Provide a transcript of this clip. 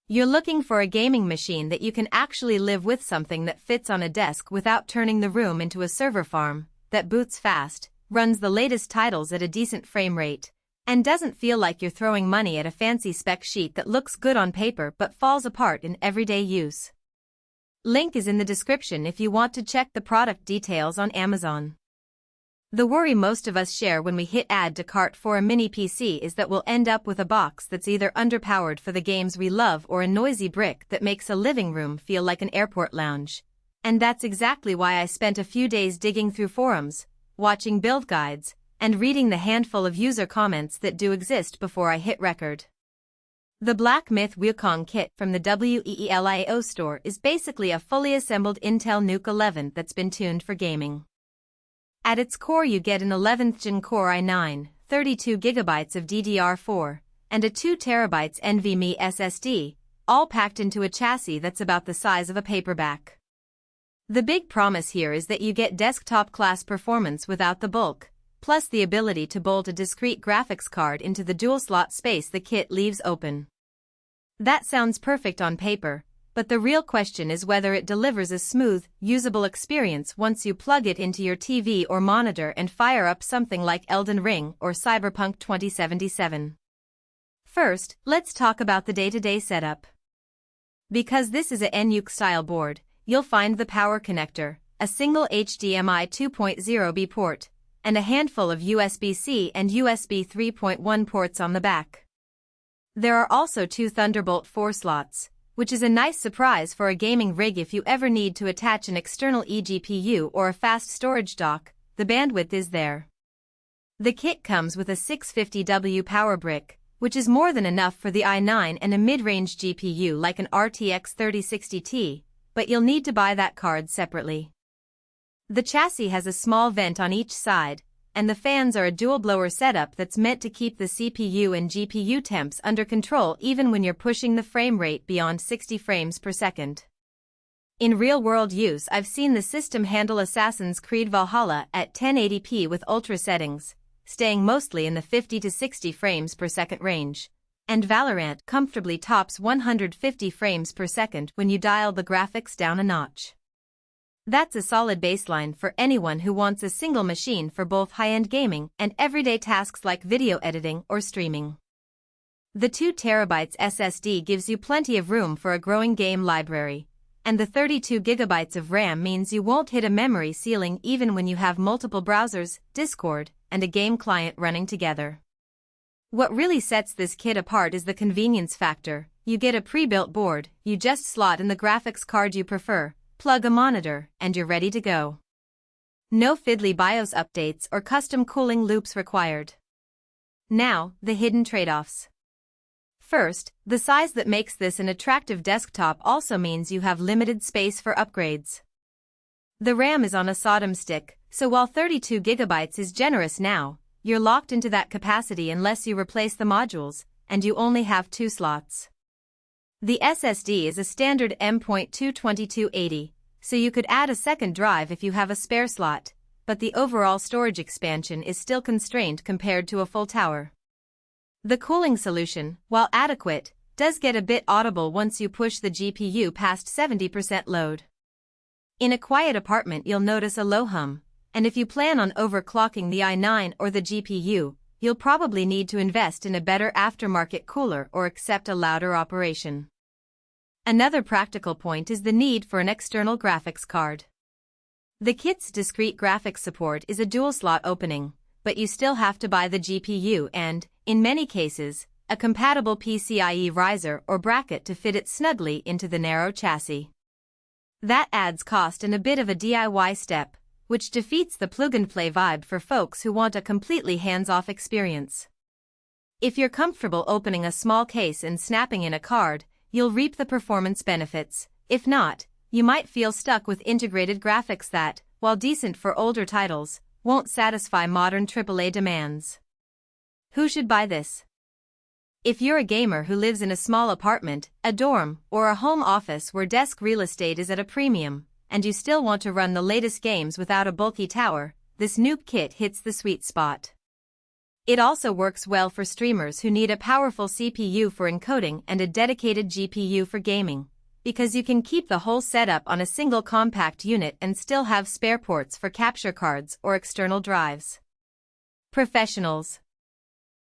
You're looking for a gaming machine that you can actually live with, something that fits on a desk without turning the room into a server farm, that boots fast, runs the latest titles at a decent frame rate, and doesn't feel like you're throwing money at a fancy spec sheet that looks good on paper but falls apart in everyday use. Link is in the description if you want to check the product details on Amazon. The worry most of us share when we hit add to cart for a mini PC is that we'll end up with a box that's either underpowered for the games we love or a noisy brick that makes a living room feel like an airport lounge. And that's exactly why I spent a few days digging through forums, watching build guides, and reading the handful of user comments that do exist before I hit record. The Black Myth Wukong kit from the WEELIO store is basically a fully assembled Intel NUC 11 that's been tuned for gaming. At its core you get an 11th Gen Core i9, 32GB of DDR4, and a 2TB NVMe SSD, all packed into a chassis that's about the size of a paperback. The big promise here is that you get desktop-class performance without the bulk, plus the ability to bolt a discrete graphics card into the dual-slot space the kit leaves open. That sounds perfect on paper, but the real question is whether it delivers a smooth, usable experience once you plug it into your TV or monitor and fire up something like Elden Ring or Cyberpunk 2077. First, let's talk about the day-to-day setup. Because this is a NUC-style board, you'll find the power connector, a single HDMI 2.0B port, and a handful of USB-C and USB 3.1 ports on the back. There are also 2 Thunderbolt 4 slots, which is a nice surprise for a gaming rig if you ever need to attach an external eGPU or a fast storage dock. The bandwidth is there. The kit comes with a 650W power brick, which is more than enough for the i9 and a mid-range GPU like an RTX 3060 Ti, but you'll need to buy that card separately. The chassis has a small vent on each side, and the fans are a dual-blower setup that's meant to keep the CPU and GPU temps under control even when you're pushing the frame rate beyond 60 frames per second. In real-world use, I've seen the system handle Assassin's Creed Valhalla at 1080p with ultra settings, staying mostly in the 50 to 60 frames per second range, and Valorant comfortably tops 150 frames per second when you dial the graphics down a notch. That's a solid baseline for anyone who wants a single machine for both high-end gaming and everyday tasks like video editing or streaming. The 2TB SSD gives you plenty of room for a growing game library, and the 32GB of RAM means you won't hit a memory ceiling even when you have multiple browsers, Discord, and a game client running together. What really sets this kit apart is the convenience factor. You get a pre-built board, you just slot in the graphics card you prefer, plug a monitor, and you're ready to go. No fiddly BIOS updates or custom cooling loops required. Now, the hidden trade-offs. First, the size that makes this an attractive desktop also means you have limited space for upgrades. The RAM is on a Sodom stick, so while 32GB is generous now, you're locked into that capacity unless you replace the modules, and you only have 2 slots. The SSD is a standard M.2 2280, so you could add a second drive if you have a spare slot, but the overall storage expansion is still constrained compared to a full tower. The cooling solution, while adequate, does get a bit audible once you push the GPU past 70% load. In a quiet apartment you'll notice a low hum, and if you plan on overclocking the i9 or the GPU, you'll probably need to invest in a better aftermarket cooler or accept a louder operation. Another practical point is the need for an external graphics card. The kit's discrete graphics support is a dual-slot opening, but you still have to buy the GPU and, in many cases, a compatible PCIe riser or bracket to fit it snugly into the narrow chassis. That adds cost and a bit of a DIY step, which defeats the plug-and-play vibe for folks who want a completely hands-off experience. If you're comfortable opening a small case and snapping in a card, you'll reap the performance benefits. If not, you might feel stuck with integrated graphics that, while decent for older titles, won't satisfy modern AAA demands. Who should buy this? If you're a gamer who lives in a small apartment, a dorm, or a home office where desk real estate is at a premium, and you still want to run the latest games without a bulky tower, this NUC kit hits the sweet spot. It also works well for streamers who need a powerful CPU for encoding and a dedicated GPU for gaming, because you can keep the whole setup on a single compact unit and still have spare ports for capture cards or external drives. Professionals.